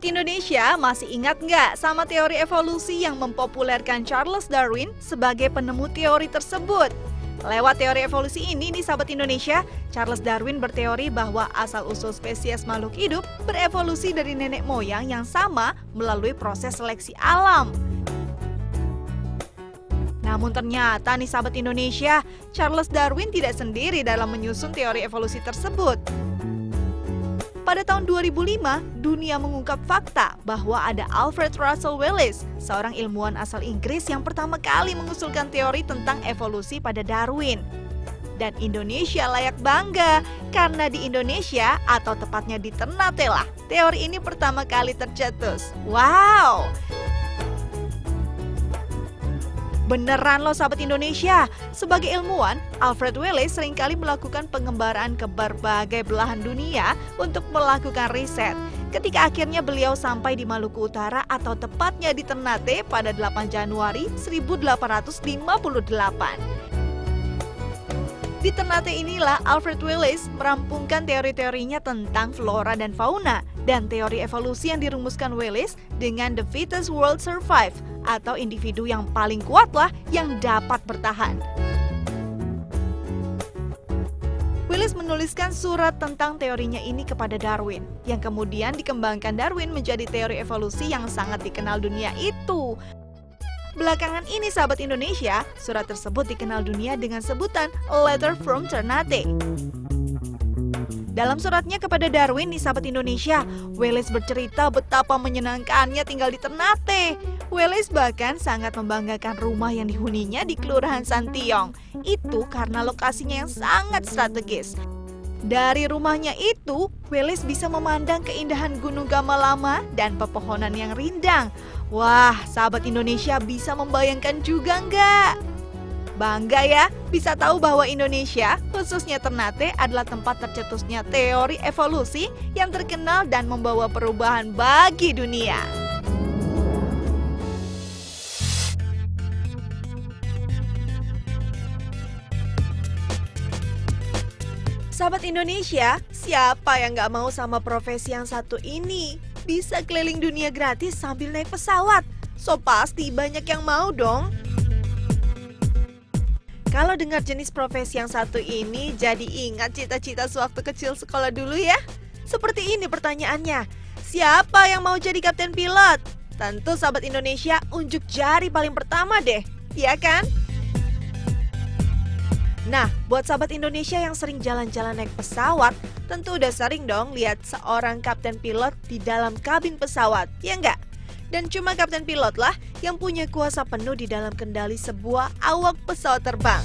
Sahabat Indonesia, masih ingat nggak sama teori evolusi yang mempopulerkan Charles Darwin sebagai penemu teori tersebut? Lewat teori evolusi ini nih sahabat Indonesia, Charles Darwin berteori bahwa asal-usul spesies makhluk hidup berevolusi dari nenek moyang yang sama melalui proses seleksi alam. Namun ternyata nih sahabat Indonesia, Charles Darwin tidak sendiri dalam menyusun teori evolusi tersebut. Pada tahun 2005, dunia mengungkap fakta bahwa ada Alfred Russel Wallace, seorang ilmuwan asal Inggris yang pertama kali mengusulkan teori tentang evolusi pada Darwin. Dan Indonesia layak bangga, karena di Indonesia, atau tepatnya di Ternate lah, teori ini pertama kali tercetus. Wow! Beneran loh sahabat Indonesia, sebagai ilmuwan, Alfred Wallace seringkali melakukan pengembaraan ke berbagai belahan dunia untuk melakukan riset. Ketika akhirnya beliau sampai di Maluku Utara atau tepatnya di Ternate pada 8 Januari 1858. Di Ternate inilah Alfred Wallace merampungkan teori-teorinya tentang flora dan fauna dan teori evolusi yang dirumuskan Wallace dengan the fittest will survive atau individu yang paling kuatlah yang dapat bertahan. Wallace menuliskan surat tentang teorinya ini kepada Darwin, yang kemudian dikembangkan Darwin menjadi teori evolusi yang sangat dikenal dunia itu. Belakangan ini sahabat Indonesia, surat tersebut dikenal dunia dengan sebutan A Letter from Ternate. Dalam suratnya kepada Darwin nih sahabat Indonesia, Wallace bercerita betapa menyenangkannya tinggal di Ternate. Wallace bahkan sangat membanggakan rumah yang dihuninya di Kelurahan Santiong. Itu karena lokasinya yang sangat strategis. Dari rumahnya itu, Wallace bisa memandang keindahan Gunung Gamalama dan pepohonan yang rindang. Wah, sahabat Indonesia bisa membayangkan juga nggak? Bangga ya, bisa tahu bahwa Indonesia, khususnya Ternate, adalah tempat tercetusnya teori evolusi yang terkenal dan membawa perubahan bagi dunia. Sahabat Indonesia, siapa yang nggak mau sama profesi yang satu ini? Bisa keliling dunia gratis sambil naik pesawat. So pasti banyak yang mau dong. Kalau dengar jenis profesi yang satu ini, jadi ingat cita-cita sewaktu kecil sekolah dulu ya. Seperti ini pertanyaannya, siapa yang mau jadi kapten pilot? Tentu sahabat Indonesia unjuk jari paling pertama deh, ya kan? Nah, buat sahabat Indonesia yang sering jalan-jalan naik pesawat, tentu udah sering dong lihat seorang kapten pilot di dalam kabin pesawat, ya enggak? Dan cuma kapten pilot lah yang punya kuasa penuh di dalam kendali sebuah awak pesawat terbang.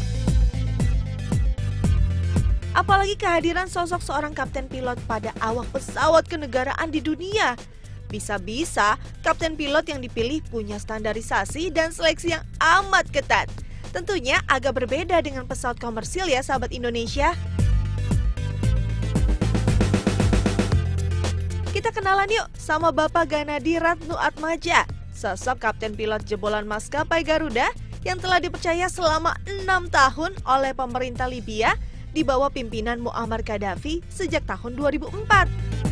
Apalagi kehadiran sosok seorang kapten pilot pada awak pesawat kenegaraan di dunia. Bisa-bisa kapten pilot yang dipilih punya standarisasi dan seleksi yang amat ketat. Tentunya agak berbeda dengan pesawat komersil ya sahabat Indonesia. Kita kenalan yuk sama Bapak Ganadi Ratnuatmadja, sosok kapten pilot jebolan maskapai Garuda yang telah dipercaya selama 6 tahun oleh pemerintah Libya di bawah pimpinan Muammar Gaddafi sejak tahun 2004.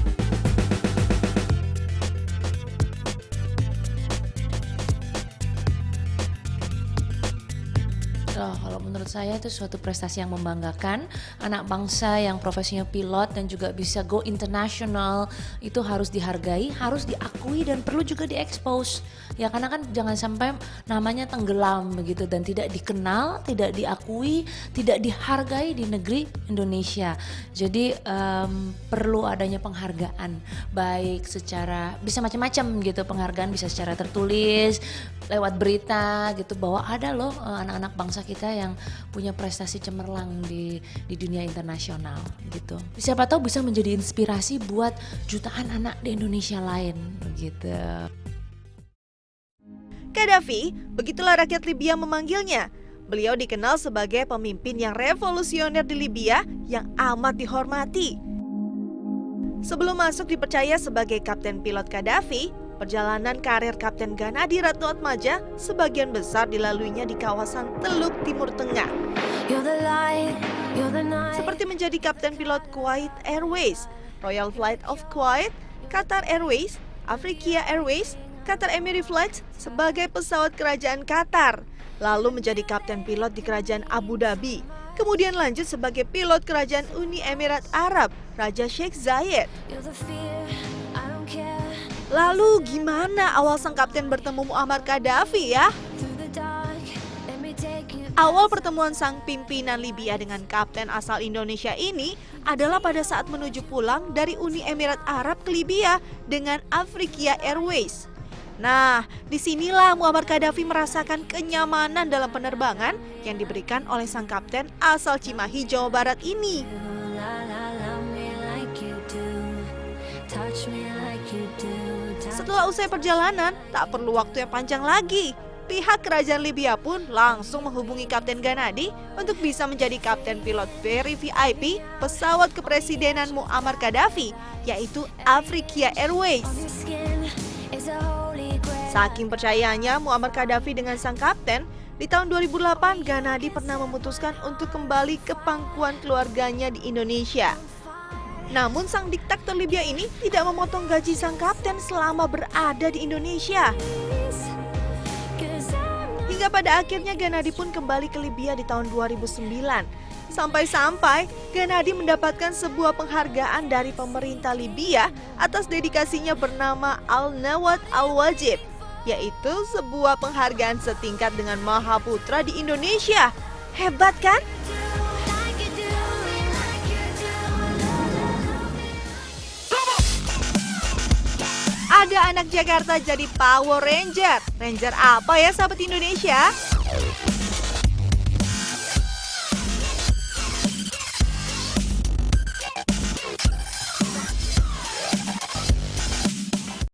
Kalau menurut saya itu suatu prestasi yang membanggakan. Anak bangsa yang profesinya pilot dan juga bisa go international itu harus dihargai, harus diakui dan perlu juga diekspos. Ya karena kan jangan sampai namanya tenggelam begitu dan tidak dikenal, tidak diakui, tidak dihargai di negeri Indonesia. Jadi perlu adanya penghargaan, baik secara bisa macam-macam gitu, penghargaan bisa secara tertulis, lewat berita gitu bahwa ada loh anak-anak bangsa kita yang punya prestasi cemerlang di dunia internasional gitu. Siapa tahu bisa menjadi inspirasi buat jutaan anak di Indonesia lain begitu. Gaddafi, begitulah rakyat Libya memanggilnya. Beliau dikenal sebagai pemimpin yang revolusioner di Libya yang amat dihormati. Sebelum masuk dipercaya sebagai kapten pilot Gaddafi, perjalanan karir Kapten Ganadi Ratnuatmadja sebagian besar dilaluinya di kawasan Teluk Timur Tengah. Seperti menjadi kapten pilot Kuwait Airways, Royal Flight of Kuwait, Qatar Airways, Afrikia Airways, Qatar Emirates Flights sebagai pesawat kerajaan Qatar, lalu menjadi kapten pilot di kerajaan Abu Dhabi, kemudian lanjut sebagai pilot kerajaan Uni Emirat Arab, Raja Sheikh Zayed. Lalu gimana awal sang kapten bertemu Muammar Gaddafi ya? Awal pertemuan sang pimpinan Libya dengan kapten asal Indonesia ini adalah pada saat menuju pulang dari Uni Emirat Arab ke Libya dengan Afrikia Airways. Nah, disinilah Muammar Gaddafi merasakan kenyamanan dalam penerbangan yang diberikan oleh sang kapten asal Cimahi, Jawa Barat ini. Setelah usai perjalanan, tak perlu waktu yang panjang lagi. Pihak kerajaan Libya pun langsung menghubungi Kapten Ghanadi untuk bisa menjadi kapten pilot very VIP pesawat kepresidenan Muammar Gaddafi, yaitu Afrikia Airways. Saking percayanya Muammar Gaddafi dengan sang kapten, di tahun 2008 Ghanadi pernah memutuskan untuk kembali ke pangkuan keluarganya di Indonesia. Namun sang diktator Libya ini tidak memotong gaji sang kapten selama berada di Indonesia. Hingga pada akhirnya Ghanadi pun kembali ke Libya di tahun 2009. Sampai-sampai Ghanadi mendapatkan sebuah penghargaan dari pemerintah Libya atas dedikasinya bernama Al-Nawad Al-Wajib, yaitu sebuah penghargaan setingkat dengan Mahaputra di Indonesia. Hebat kan? Ada anak Jakarta jadi Power Ranger. Ranger apa ya sahabat Indonesia?